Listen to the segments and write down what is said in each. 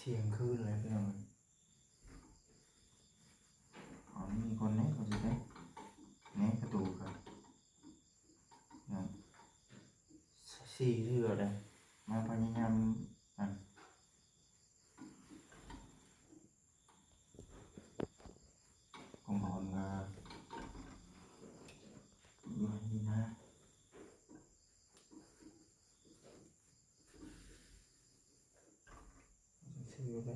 ที่ยงคืนเลยพี่น้องอ๋อมีคนไหนเขาจะได้แง้ประตูครับสี่เรือเลยมาพยายามของหอนมาอยู่นี่นะซื้อไป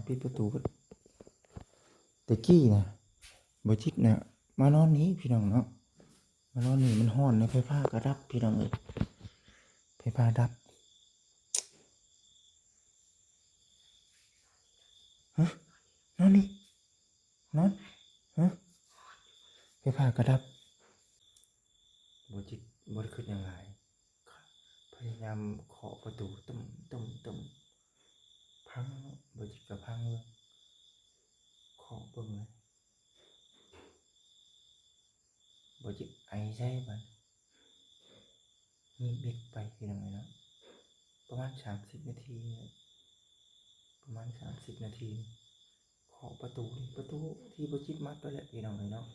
ปิดประตูก็ตะกี้นะบ่จิตนะมานอนนี้พี่น้องเนาะมานอนนี่มันห้อนนะไฟฟ้าก็ดับพี่น้องเอ้ยไฟฟ้าดับฮะนอนนี่นอนฮะไฟฟ้าก็ดับบ่จิตบ่ได้ขึ้นยังไงพยายามเคาะประตูตึมพังบ่จิตก็พังเลยเคาะเบิ่งเลยบ่จิตไอใช่บัดมีบิดไปพี่น้องเอ้ยเนาะประมาณ30นาทีประมาณ30นาทีเคาะประตูที่บ่จิตมัดไว้แหละพี่น้องเอ้ยเนาะ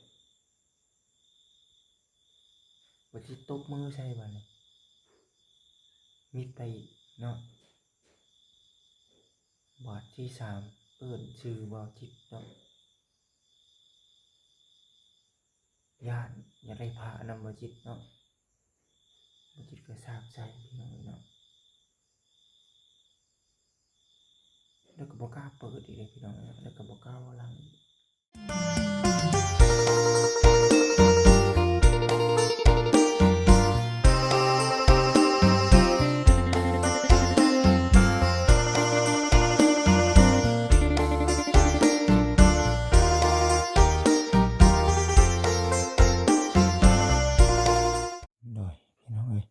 บ่จิตตบมือใส่บัดนี้มิดไปเนาะบาทที่3เอิ้นชื่อบ่จิตเนาะย่านอย่าได้พานำบ่จิตเนาะบ่จิตก็ทราบใจพี่น้องเนาะแล้วก็บ่กล้าเปิดอีกเลยพี่น้องแล้วก็บ่กล้าเว้าหลังอีกโดยพี่น้องเอ้ย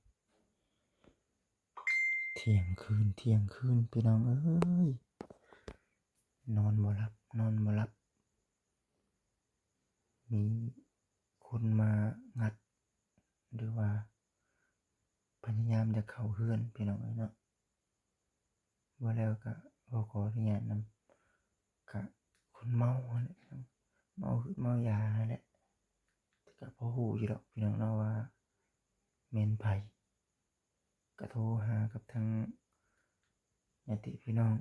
เที่ยงคืนพี่น้องเอ้ยนอนบ่หลับมีคนมางัดหรือว่าพยายามจะเข้าเฮือนพี่น้องเอ้ยเนาะว่าแล้วก็ขออนุญาตนำก็คนเมาแหละเมายาแหละก็พอฮู้อยู่ดอกพี่น้องเนาะว่าแม่นไผก็โทรหากับทางญาติพี่น้อง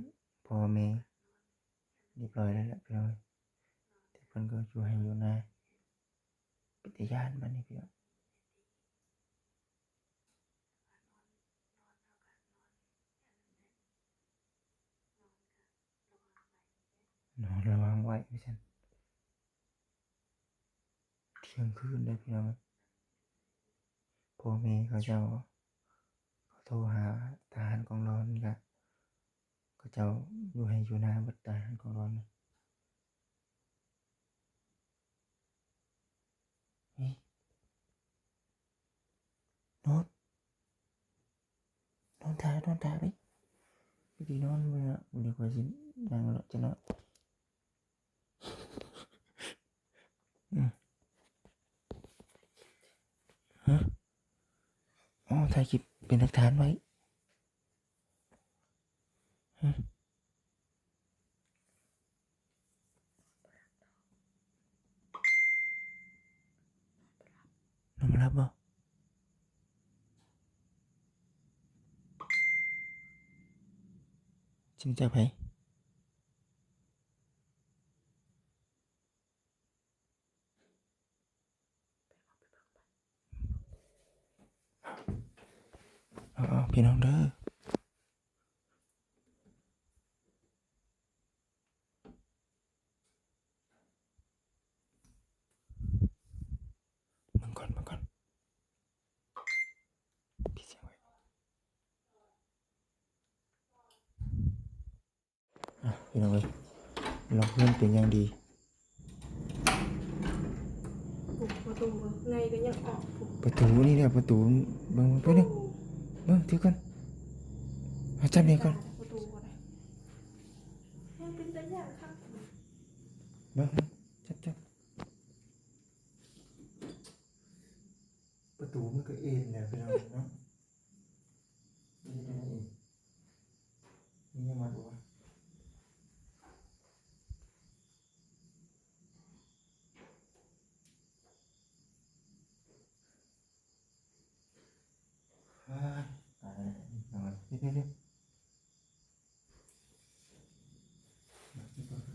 พ่อแม่เรียบร้อยแล้วแหละพี่น้องแต่เพิ่นก็อยู่ให้อยู่นะเป็นตาย้านบัดนี้พี่น้องนอนระวังไว้ว่าซั่นเที่ยงคืนเลยพี่น้องพ่อแม่เขาเจ้าเขาโทรหาทหารกองร้อนก็เขาเจ้าอยู่ให้อยู่นาเบิดทหารกองร้อนนี่นอนท่าไว้ดีนอนมื้อละเดี๋ยวข้อยสินั่งแล้วจะนอนฮะอ๋อถ่ายคลิปเป็นหลักฐานไว้นอนมารับบ่สิมาจากไผเอาพี่น้องเด้อเบิ่งก่อนปิดเสียงไว้พี่น้องเอ้ยล็อกเพื่อนเป็นอย่างดีประตูไงก็ยังออกประตูนี่แหละประตูเบิ่งไปเด้อเบิ่งถือก่อนเอาจับนี่ก่อนประตูก็ได้ยังเป็นตะย่างครับเบิ่งจับ เด้อ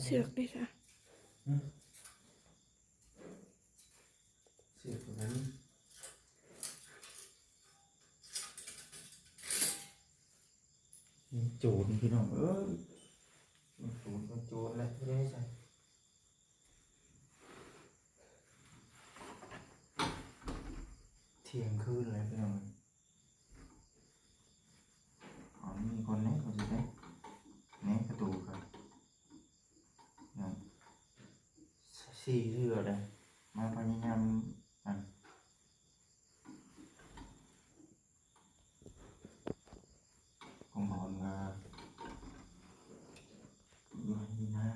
เสือกดิจ้ะ เสือกตัวนั้นโจรพี่น้องเอ้ยมันโจรแหละไม่ได้ใส่เที่ยงคืนแล้วพี่น้องอ๋อมีคนไหนเขาจะได้แหนประตูครับนะสี่เรือเลยมาพยายามอันของนอนมาอยู่นี่นะ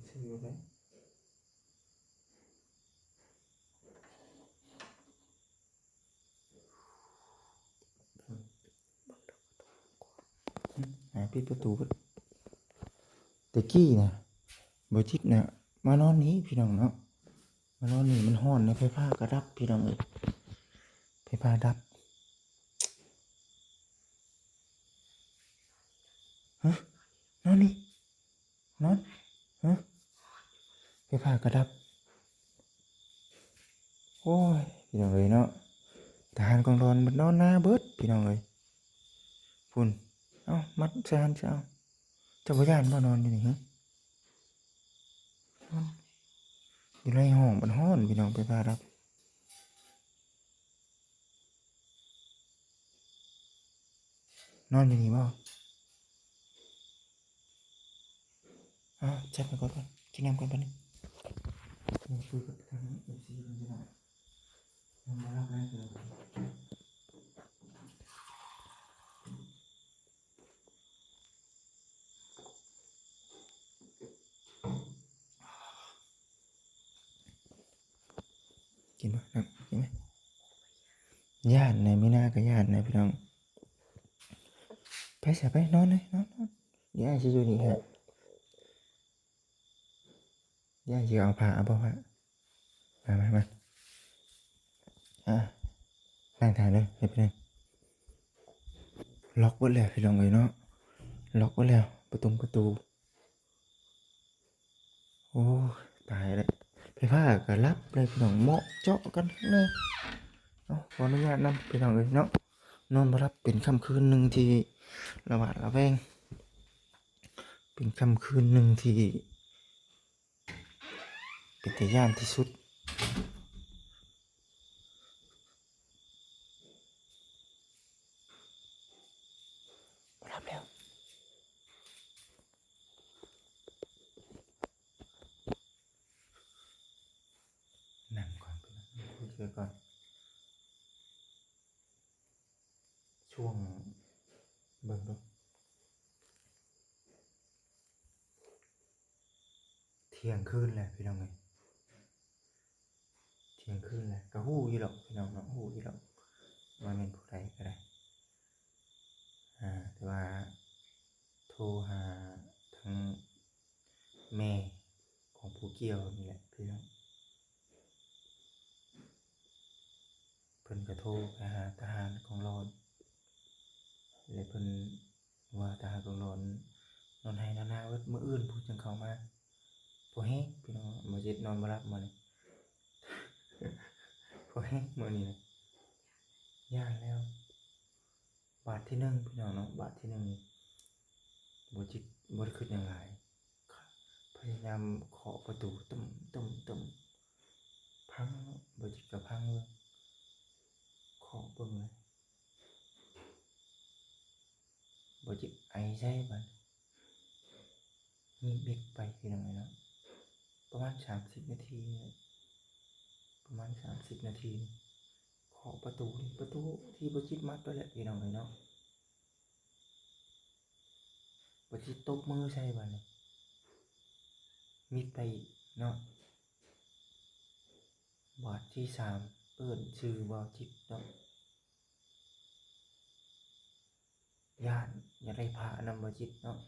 สี่เลย ปิดประตูตะกี้นะบ่จิตนะมานอนนี้พี่น้องเนาะมานอนนี่มันฮ้อนในไฟฟ้าก็ดับพี่น้องเอ้ยไฟฟ้าดับฮะนอนนี่นอนฮะไฟฟ้าก็ดับโอ้ยพี่น้องเอ้ยเนาะทหารกองร้อนมันนอนหน้าเบิดพี่น้องเอ้ยพุ่นเอ้ามัดใส่หันซะเอาเจ้าบ่ย้านบ่นอนอยู่นี่ฮะอยู่ในห้องมันฮ้อนพี่น้องไฟฟ้าดับนอนอยู่นี่บ่จับไปก่อนกินน้ำก่อนปะนี่คุยกับทางเอฟซีกันจะหน่อยยังมารับแรกเลยกินปะน้ำกินไหมญาติไหนไม่น่าก็ญาติไหนพี่น้องไปเสียไปนอนเลยนอนเดี๋ยวไอ้จะอยู่นี่ฮะเดี๋ยวไอ้จะเอาผ้าเอาผ้ามานั่งถ่ายเลยเดี๋ยวไปเลยล็อกไว้แล้วพี่น้องเลยเนาะล็อกไว้แล้วประตูโอ้ตายเลยไฟฟ้าก็รับเลยพี่น้องเหมาะเจาะกันเลยขออนุญาตนำพี่น้องเลยเนาะนอนมารับเป็นค่ำคืนหนึ่งที่ระหวาดระแวงเป็นค่ำคืนหนึ่งที่เป็นแต่ย่านที่สุดมารับแล้วนั่งก่อนคุยกันก่อนช่วงเบิ่งดูเที่ยงคืนแหละพี่น้องเลยเที่ยงคืนแหละก็ฮู้อยู่หรอกพี่น้องเนาะฮู้อยู่หรอกว่าเป็นผู้ใดก็ได้แต่ว่าโทรหาทั้งแม่ของผู้เกี่ยวนี่แหละพี่น้องเพิ่นก็โทรไปหาทหารของร้อนเลยเพิ่นว่าทหารของร้อนนอนให้นอนหน้าเวิดมื้ออื่นผู้จังเข้ามาบ่แฮงพี่น้องบ่สินอนบ่หลับมื้อนี้ บ่แฮงมื้อนี้นะย้านแล้วบาทที่1พี่น้องเนาะบาทที่1นี่บ่จิตบ่ได้คิดหยังหลายพยายามเคาะประตูตึ้มพังบ่จิตก็พังเลยเคาะเบิ่งเลยบ่จิตไอใส่บัดมีเบ็ดไปพี่น้องเนาะประมาณ30นาทีประมาณ30นาทีเคาะประตูที่บ่จิตมัดไว้แหละพี่น้องเนาะบ่จิตตบมือใส่บัดนี้มิดไปเนาะบาทที่3เอิ้นชื่อบ่จิตเนาะย่านอย่าได้พานำบ่จิตเนาะ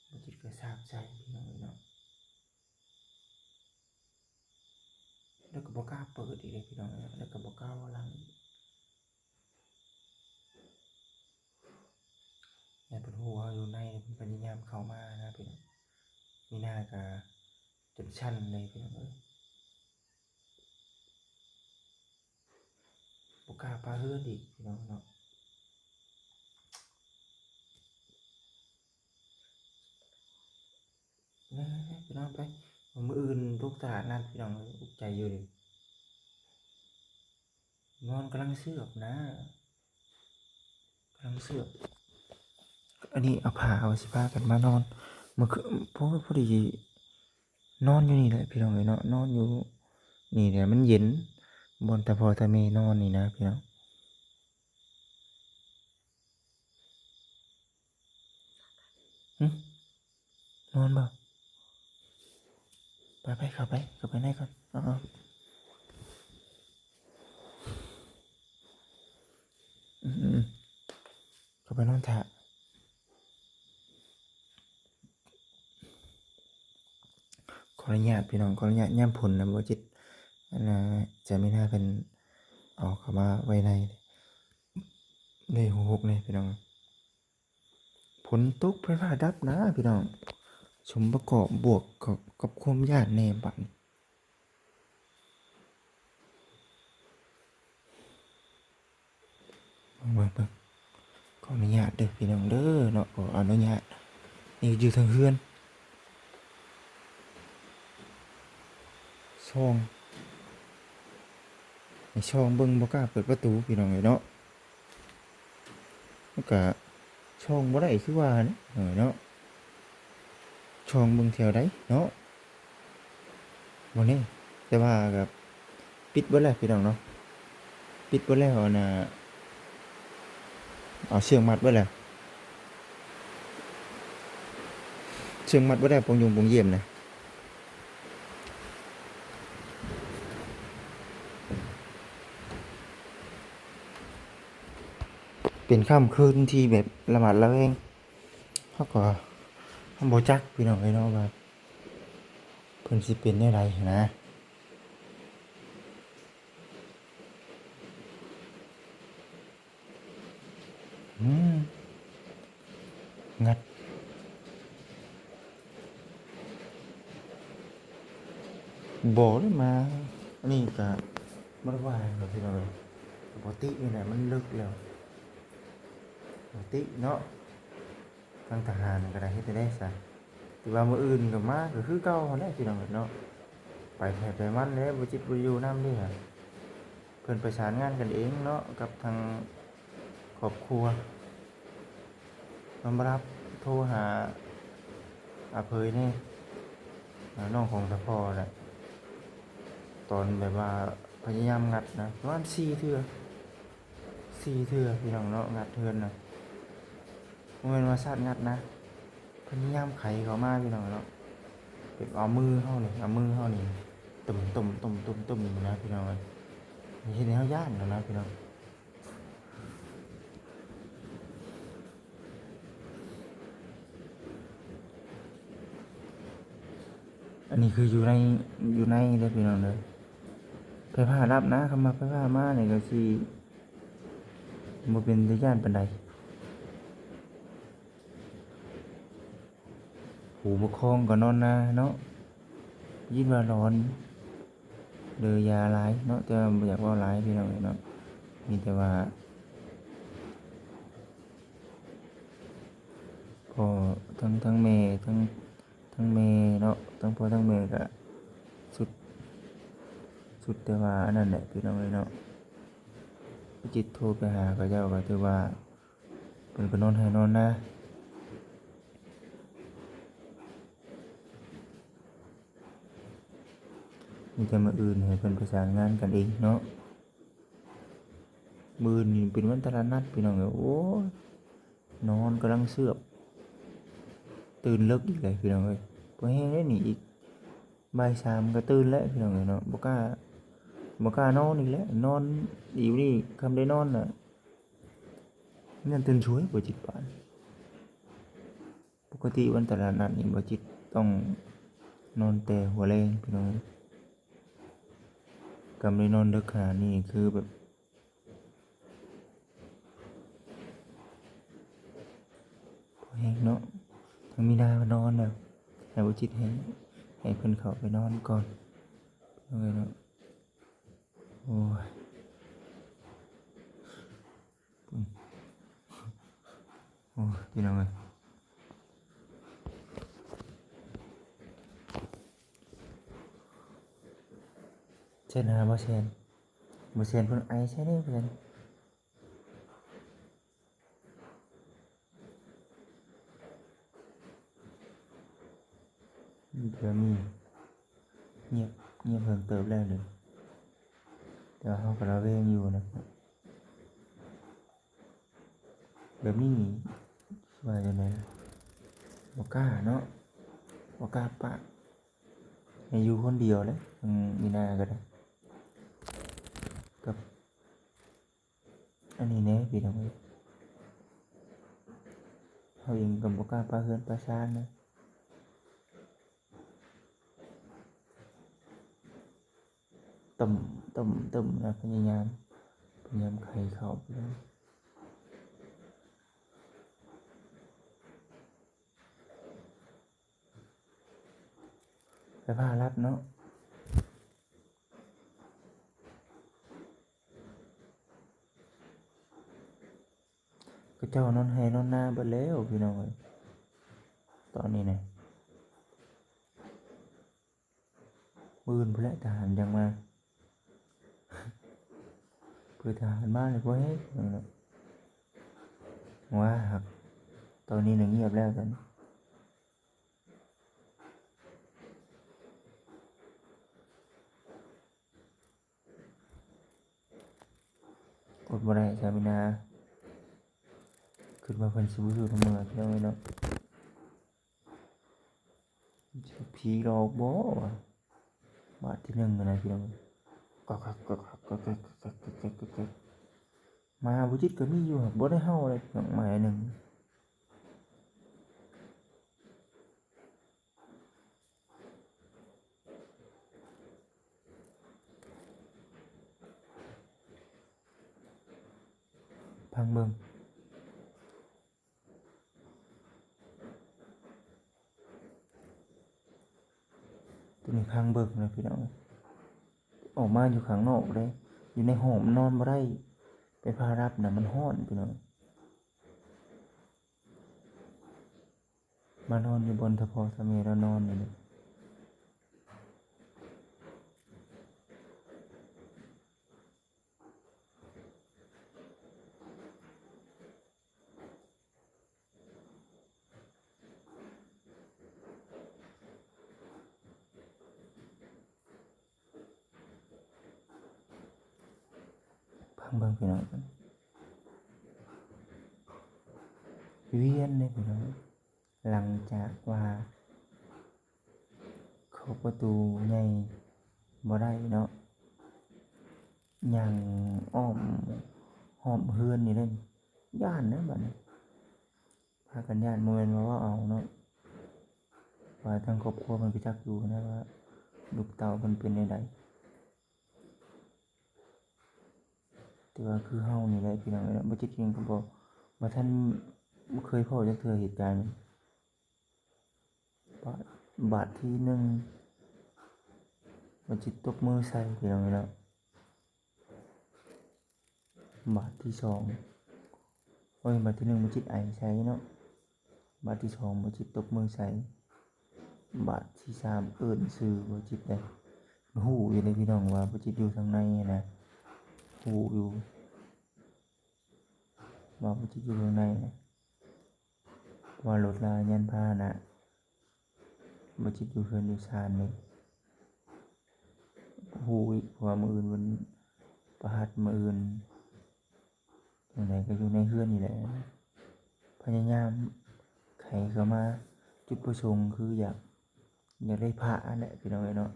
บ่จิตก็สร้างใจพี่น้องเนาะ แล้วก็บ่กล้าเปิดอีกเลยพี่น้องแล้วก็บ่กล้าว่าหลังอีกอย่าเพิ่นฮู้ว่าอยู่ในเพิ่นพยายามเข้ามานะพี่น้องมีหน้าก็จนชั้นเลยพี่น้องบ่กล้าพาเฮือนอีกพี่น้องเนาะนะพี่น้องไปมื้ออื่นทุกตลาดนัดพี่น้องอุกใจอยู่ดินอนกำลังเสือกนะกำลังเสือกอันนี้เอาผ้าเอาสิพากันมานอนเมื่อคืนพอดีนอนอยู่นี่แหละพี่น้องเนาะนอนอยู่นี่แหละมันเย็นบนแต่พอแต่แม่นอนนี่นะพี่น้องนอนบ่ไปเข้าไปไหนก่อนเข้าไปนอนถ่าขออนุญาตพี่น้องขออนุญาตย่ำผลนะบ่จิตอันน่ะจะไม่น่าเป็นเอาเข้ามาไว้ในหัวหกเลยพี่น้องฝนตกไฟฟ้าดับนะพี่น้องสมประกอบบวกกับความยากแน่บัดเบิ่งขออนุญาตเด้อพี่น้องเด้อเนาะขออนุญาตนี่อยู่ทางเฮือนช่องในช่องเบิ่งบ่กล้าเปิดประตูพี่น้องเอ้ยเนาะมันก็ช่องบ่ได้คือว่าเนาะช่องเบิ่งแถวใดเนาะบ่แน่แต่ว่าก็ปิดเบิดแล้วพี่น้องเนาะปิดเบิดแล้วน่ะเอาเชือกมัดเบิดแล้วเชือกมัดบ่ได้ปองยุงปองเยี่ยมนะเป็นค่ำคืนที่แบบระมัดระแวงเขาก็บ่จักพี่น้องเอ้ยเนาะว่าเพิ่นสิเป็นแนวใดนะงัดบ่ได้มาอันนี้ก็บ่ได้ว่าหยังดอกพี่น้องเอ้ยปกตินี่แหละมันลึกแล้วปกติเนาะทางทหารก็ได้เฮ็ดได้ซะแต่ว่ามื้ออื่นก็มาก็คือเก่าหั้นแหละพี่น้องเอ้ยเนาะไปไผไปมันแหละบ่จิตบ่อยู่นำเด้อเพิ่นประสานงานกันเองเนาะกับทางครอบครัวมันบ่รับโทรหาอาเผยแหน่น้องของตาพ่อแหละตอนแบบว่าพยายามงัดนะประมาณ4 เทื่อพี่น้องเนาะงัดเทือนน่ะบ่แม่นว่าสัตว์งัดนะพยายามไขเข้ามาพี่น้องเนาะแบบเอามือเฮานี่ตุ่มๆๆๆๆนะพี่น้องเอ้ยเฮ็ดให้เฮาย้านแล้วนะพี่น้องอันนี้คืออยู่ในเด้อพี่น้องเด้อไฟฟ้าดับนะคำว่าไฟฟ้ามานี่ก็สิบ่เป็นตาย้านปานใดผู้ปกครองก็นอนนาเนาะยินว่าร้อนเด้อยาหลายเนาะแต่ว่าบ่อยากเว้าหลายพี่น้องเอ้ยเนาะมีแต่ว่าพ่อทั้งแม่ทั้งแม่เนาะทั้งพ่อทั้งแม่ก็สุดแต่ว่าอันนั้นแหละพี่น้องเอ้ยเนาะจิตโทรไปหาเขาเจ้าก็ถือว่าเพิ่นก็นอนให้นอนนามีแต่มื้ออื่นให้เพิ่นประสานงานกันเองเนาะมื้อนี้เป็นวันตลาดนัดพี่น้องเอ้ยโอ้ยนอนกำลังเสือกตื่นเลิกอีกเลยพี่น้องเอ้ยบ่แฮงได้นี่อีกบ่าย3ก็ตื่นแล้วพี่น้องเอ้ยเนาะบ่กล้านอนอีกแล้วนอนอยู่นี่คำได้นอนน่ะยันตื่นช่วยบ่จิตปานปกติวันตลาดนัดนี่บ่จิตต้องนอนแต่หัวแรงพี่น้อง กำได้นอนดึกขนาดนี้คือแบบพอแห้งเนาะทั้งมีดานอนแบบให้บ่จิตให้เพิ่นเข้าไปนอนก่อนเอาไว้เนาะโอ้ยโอ้ยพี่น้องเอ้ยเช่นหาบ่แซนเพิ่นไอใช่เด้เพิ่นเดี๋ยวมีเงียบเพิ่มเติบแล้วเด้อแต่ว่าเฮาก็ระแวงอยู่นะครับแบบนี้นี่ว่าจังไดล่ะบ่กล้าเนาะบ่กล้าปะให้อยู่คนเดียวแหละมีนาก็ได้กับอันนี้แหน่พี่น้องเอ้ยเฮาเองก็บ่กล้าปะเรือนปะซ่านนะต่ำนะพยายามไขเข้าไปเลยไปพารัดเนาะก็เจ้านอนไห้นอนนาเบิดแล้วพี่น้องเอ้ยตอนนี้น่ะมื้ออื่นพุ่นแหละทหารยังมาเผื่อทหารมาเลยบ่เฮ็ดเนาะว่าครับตอนนี้น่ะเงียบแล้วตอนนี้อดบ่ได้สามีนาคิดว่าเพิ่นสิบ่อยู่นำมื้อพี่น้องเอ้ยเนาะสิผีหลอกบ่วะบาทที่1อะนะพี่น้องก๊อกมาบ่จิตก็มีอยู่ครับบ่ได้เฮาเลยน้องหมายหนึ่งพังเบิ่งตัวนี้พังเบิ่งนะพี่น้องออกมาอยู่ข้างนอกเลยอยู่ในห้องมันนอนบ่ได้ไปพารับน่ะมันร้อนพี่น้องมานอนอยู่บนทะพอทะเมแล้วนอนอยู่นี่พังเบิ่งพี่น้องเวียนเลยพี่น้องหลังจากว่าเข้าประตูใหญ่บ่ได้เนาะย่างอ้อมเฮือนนี่เด้ย้านเด้อบัดนี้พากันย้านบ่แม่นว่าเอาเนาะว่าทางครอบครัวมันก็จักอยู่นะว่าลูกเต้ามันเป็นจั่งใดแต่ว่าคือเฮานี่แหละพี่น้องเอ้ยเนาะบ่จิตเองก็บ่ทันบ่เคยพ้อจักเทื่อเหตุการณ์นี้บาดทีหนึ่งบ่จิตตบมือใส่พี่น้องเอ้ยเนาะบาดที่สองโอ้ยบาดที่1บ่จิตไอใส่เนาะบาดที่2บ่จิตตบมือใส่บาดที่3เอิ้นชื่อบ่จิตได้ฮู้อยู่เด้พี่น้องว่าบ่จิตอยู่ทางในนะฮู้อยู่ว่าบ่จิตอยู่ข้างในนะว่ารถลายานพาหนะบ่จิตอยู่เรือนอยู่ศาลนี่ฮู้อีกว่ามื้ออื่นวันพฤหัสมื้ออื่นจั่งใดก็อยู่ในเรือนนี่แหละพยายามไขเข้ามาจุดประสงค์คืออยากได้พระนั่นแหละพี่น้องเอ้ยเนาะ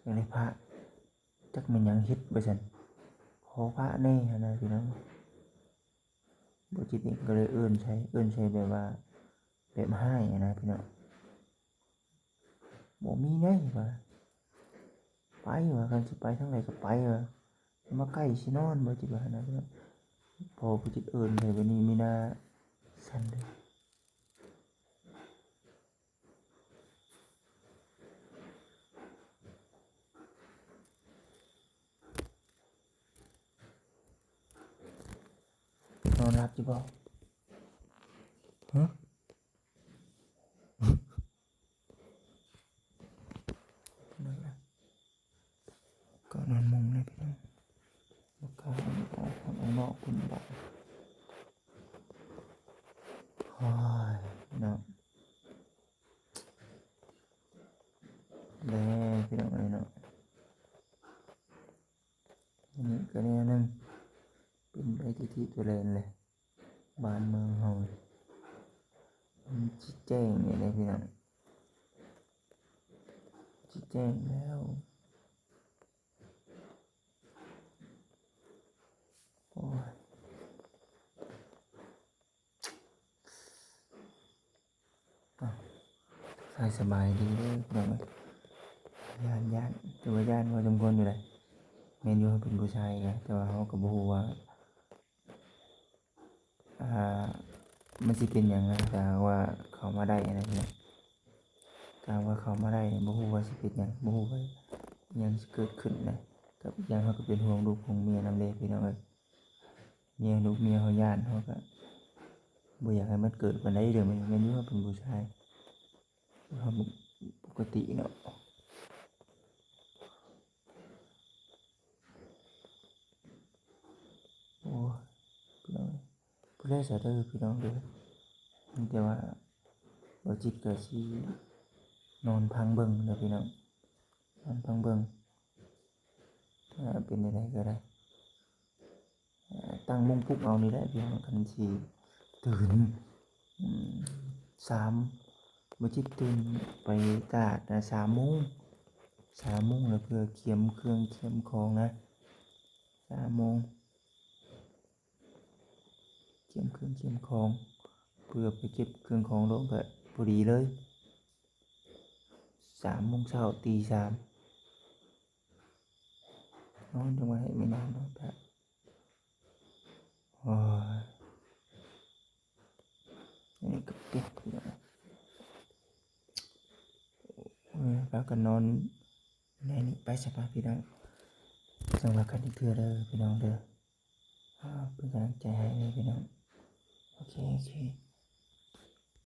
อยากได้พระจักแม่นหยังเฮ็ดว่าซั่นขอพระแหน่หั้นนะพี่น้องบ่จิตนี่ก็เลยเอิ้นใช้แบบว่าแบบให้อะนะพี่น้องบ่มีไงว่า ไปว่าคันสิไปทางใดก็ไปว่ามาใกล้สินอนบ่จิว่านะพี่น้องพอผู้จิตเอิ้นเลยวันนี้มีนาสั่นเด้อนอนหลับอยู่บ่ฮะนอนหลับก็นอนมุงเลยพี่น้องบ่กล้าออกข้างนอกคุณบ่โอ้ยพี่น้องแลพี่น้องเอ้ยเนาะอันนี้ก็แนวหนึงเป็นไปที่ตัวแลนเลยบ้านเมืองเฮามันสิแจ้งนี่แหละพี่น้องสิแจ้งแล้วโอ้ยอ้าวใครสบายดีเด้อพี่น้องเอ้ยย่านแต่ว่าย่านพอสมควรอยู่เลยแม่นอยู่เขาเป็นผู้ชายไงแต่ว่าเขาก็บ่ฮู้ว่าอ่ามันสิเป็นหยังนะถ้าหากว่าเขามาได้นะพี่น้องถ้าหากว่าเขามาได้นี่บ่ฮู้ว่าสิเป็นหยังบ่ฮู้ว่าอิหยังสิเกิดขึ้นนะกับอีกอย่างเขาก็เป็นห่วงลูกห่วงเมียนำเด้พี่น้องเอ้ยเมียลูกเมียเขาย้านเขาก็บ่อยากให้มันเกิดปานใดเด้อแม่นอยู่เขาเป็นผู้ชายเขาปกติเนาะโอ้ยพี่น้องผู้ใดซะเด้อพี่น้องเด้อมีแต่ว่าบ่จิตก็สินอนพังเบิ่งเด้อพี่น้องนอนพังเบิ่งเป็นจั่งใดก็ได้ตั้งมุ้งปลุกเอานี่แหละพี่น้องคันสิตื่นอืม3บ่จิตตื่นไปตลาดนะ3 โมงแล้วเพื่อเขียมเครื่องเขียมของนะ3 โมงเขียมเครื่องเขียมของเพื่อไปเก็บเครื่องของลงก็พอดีเลย3 โมงเช้าตี 3นอนจังว่าให้ไม่นอนเนาะครับโอ้ยอันนี้ก็เก็บพี่น้องพากันนอนในนี้ไปซะพาพี่น้องจังว่ากันอีกเทื่อเด้อพี่น้องเด้อเป็นกำลังใจให้เลยพี่น้องโอเค